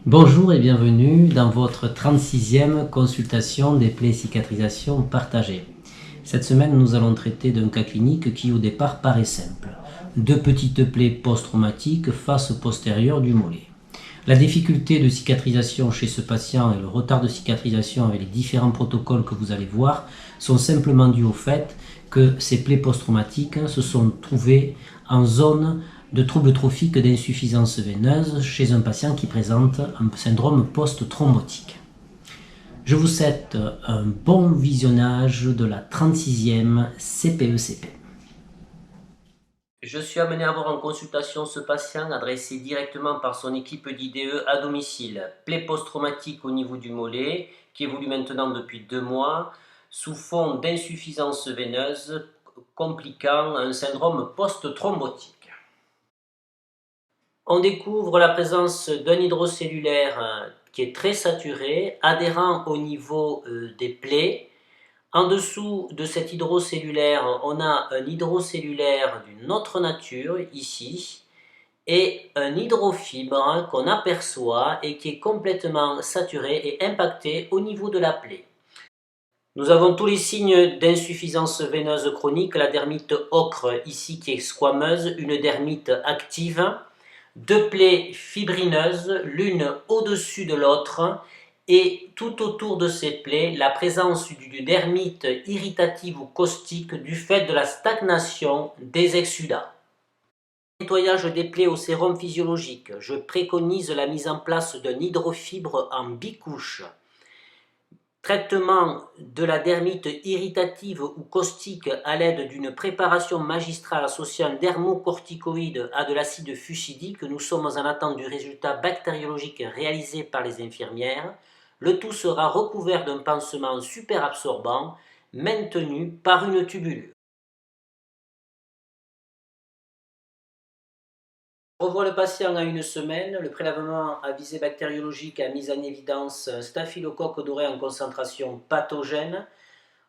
Bonjour et bienvenue dans votre 36e consultation des plaies et cicatrisations partagées. Cette semaine, nous allons traiter d'un cas clinique qui au départ paraît simple. Deux petites plaies post-traumatiques face postérieure du mollet. La difficulté de cicatrisation chez ce patient et le retard de cicatrisation avec les différents protocoles que vous allez voir sont simplement dus au fait que ces plaies post-traumatiques se sont trouvées en zone de troubles trophiques d'insuffisance veineuse chez un patient qui présente un syndrome post-thrombotique. Je vous souhaite un bon visionnage de la 36e CPE-CP. Je suis amené à voir en consultation ce patient adressé directement par son équipe d'IDE à domicile. Plaie post-traumatique au niveau du mollet, qui évolue maintenant depuis 2 mois, sous fond d'insuffisance veineuse, compliquant un syndrome post-thrombotique. On découvre la présence d'un hydrocellulaire qui est très saturé, adhérent au niveau des plaies. En dessous de cet hydrocellulaire, on a un hydrocellulaire d'une autre nature, ici, et un hydrofibre qu'on aperçoit et qui est complètement saturé et impacté au niveau de la plaie. Nous avons tous les signes d'insuffisance veineuse chronique, la dermite ocre ici qui est squameuse, une dermite active, deux plaies fibrineuses, l'une au-dessus de l'autre, et tout autour de ces plaies, la présence d'une dermite irritative ou caustique du fait de la stagnation des exsudats. Nettoyage des plaies au sérum physiologique. Je préconise la mise en place d'un hydrofibre en bicouche. Traitement de la dermite irritative ou caustique à l'aide d'une préparation magistrale associant un dermocorticoïde à de l'acide fuchsidique. Nous sommes en attente du résultat bactériologique réalisé par les infirmières. Le tout sera recouvert d'un pansement superabsorbant maintenu par une tubulure. On revoit le patient à 1 semaine. Le prélèvement à visée bactériologique a mis en évidence un staphylocoque doré en concentration pathogène.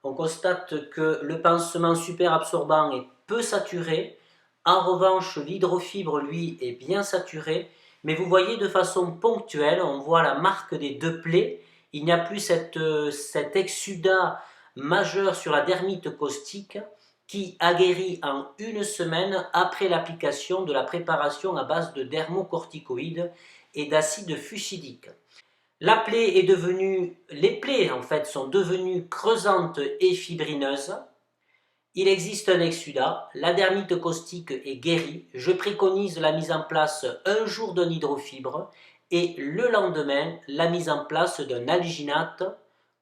On constate que le pansement superabsorbant est peu saturé. En revanche, l'hydrofibre, lui, est bien saturé. Mais vous voyez de façon ponctuelle, on voit la marque des deux plaies. Il n'y a plus cet exsudat majeur sur la dermite caustique qui a guéri en 1 semaine après l'application de la préparation à base de dermocorticoïdes et d'acide fuchsidique. La plaie est devenue, les plaies en fait sont devenues creusantes et fibrineuses. Il existe un exsudat, la dermite caustique est guérie. Je préconise la mise en place un jour d'un hydrofibre et le lendemain la mise en place d'un alginate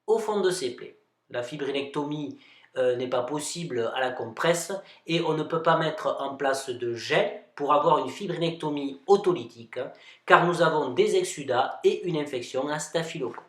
au fond de ces plaies. La fibrinectomie n'est pas possible à la compresse et on ne peut pas mettre en place de gel pour avoir une fibrinectomie autolytique car nous avons des exsudats et une infection à staphylocoque.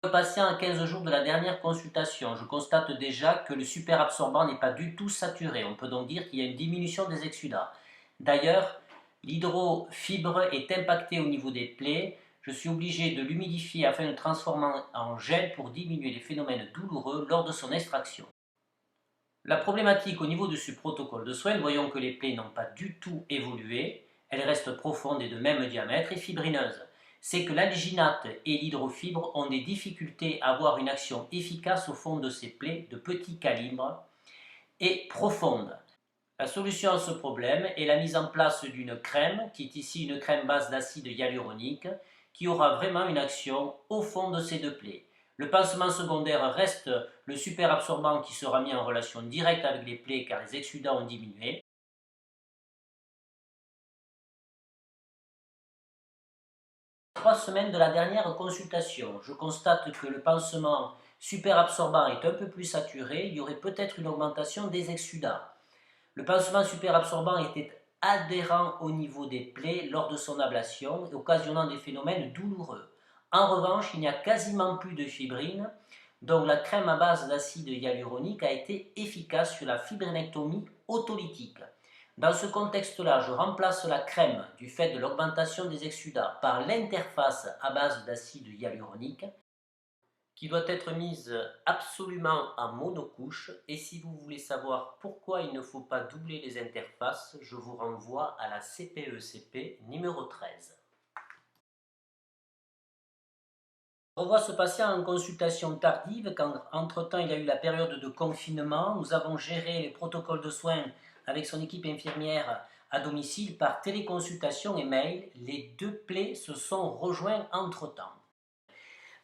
Le patient à 15 jours de la dernière consultation, je constate déjà que le superabsorbant n'est pas du tout saturé. On peut donc dire qu'il y a une diminution des exsudats. D'ailleurs, l'hydrofibre est impacté au niveau des plaies. Je suis obligé de l'humidifier afin de le transformer en gel pour diminuer les phénomènes douloureux lors de son extraction. La problématique au niveau de ce protocole de soins, voyons que les plaies n'ont pas du tout évolué. Elles restent profondes et de même diamètre et fibrineuses. C'est que l'alginate et l'hydrofibre ont des difficultés à avoir une action efficace au fond de ces plaies de petit calibre et profondes. La solution à ce problème est la mise en place d'une crème, qui est ici une crème base d'acide hyaluronique, qui aura vraiment une action au fond de ces deux plaies. Le pansement secondaire reste le superabsorbant qui sera mis en relation directe avec les plaies car les exsudats ont diminué. 3 semaines de la dernière consultation, je constate que le pansement superabsorbant est un peu plus saturé, il y aurait peut-être une augmentation des exsudats. Le pansement superabsorbant était adhérent au niveau des plaies lors de son ablation, occasionnant des phénomènes douloureux. En revanche, il n'y a quasiment plus de fibrine, donc la crème à base d'acide hyaluronique a été efficace sur la fibrinectomie autolytique. Dans ce contexte-là, je remplace la crème du fait de l'augmentation des exsudats par l'interface à base d'acide hyaluronique. qui doit être mise absolument en monocouche, et si vous voulez savoir pourquoi il ne faut pas doubler les interfaces, je vous renvoie à la CPECP numéro 13. On revoit ce patient en consultation tardive quand entre-temps il y a eu la période de confinement. Nous avons géré les protocoles de soins avec son équipe infirmière à domicile par téléconsultation et mail. Les deux plaies se sont rejoints entre-temps.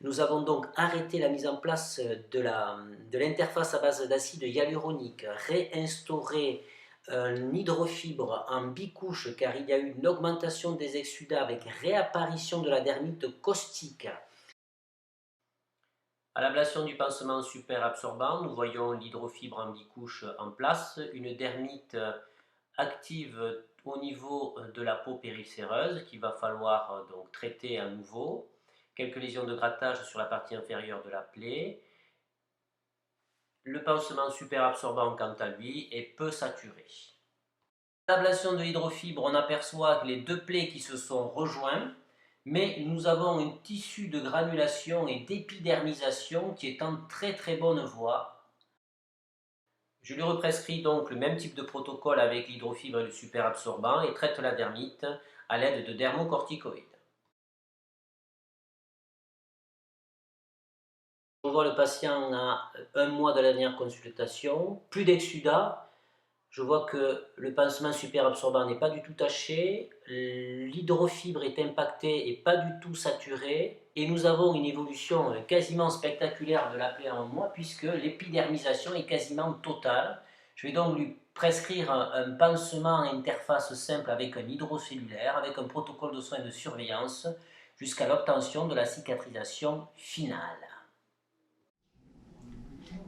Nous avons donc arrêté la mise en place de l'interface à base d'acide hyaluronique, réinstauré un hydrofibre en bicouche car il y a eu une augmentation des exsudats avec réapparition de la dermite caustique. À l'ablation du pansement super absorbant, nous voyons l'hydrofibre en bicouche en place, une dermite active au niveau de la peau péricéreuse qu'il va falloir donc traiter à nouveau. Quelques lésions de grattage sur la partie inférieure de la plaie. Le pansement super absorbant, quant à lui, est peu saturé. À l'ablation de l'hydrofibre, on aperçoit les deux plaies qui se sont rejoints, mais nous avons un tissu de granulation et d'épidermisation qui est en très très bonne voie. Je lui represcris donc le même type de protocole avec l'hydrofibre et le super absorbant et traite la dermite à l'aide de dermocorticoïdes. Je vois le patient à 1 mois de la dernière consultation, plus d'exsudat. Je vois que le pansement super absorbant n'est pas du tout taché, l'hydrofibre est impactée et pas du tout saturée, et nous avons une évolution quasiment spectaculaire de la plaie en 1 mois puisque l'épidermisation est quasiment totale. Je vais donc lui prescrire un pansement à interface simple avec un hydrocellulaire, avec un protocole de soins de surveillance jusqu'à l'obtention de la cicatrisation finale.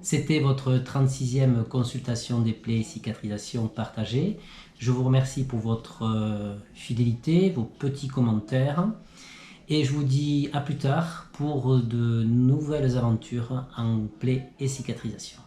C'était votre 36e consultation des plaies et cicatrisation partagée. Je vous remercie pour votre fidélité, vos petits commentaires. Et je vous dis à plus tard pour de nouvelles aventures en plaies et cicatrisation.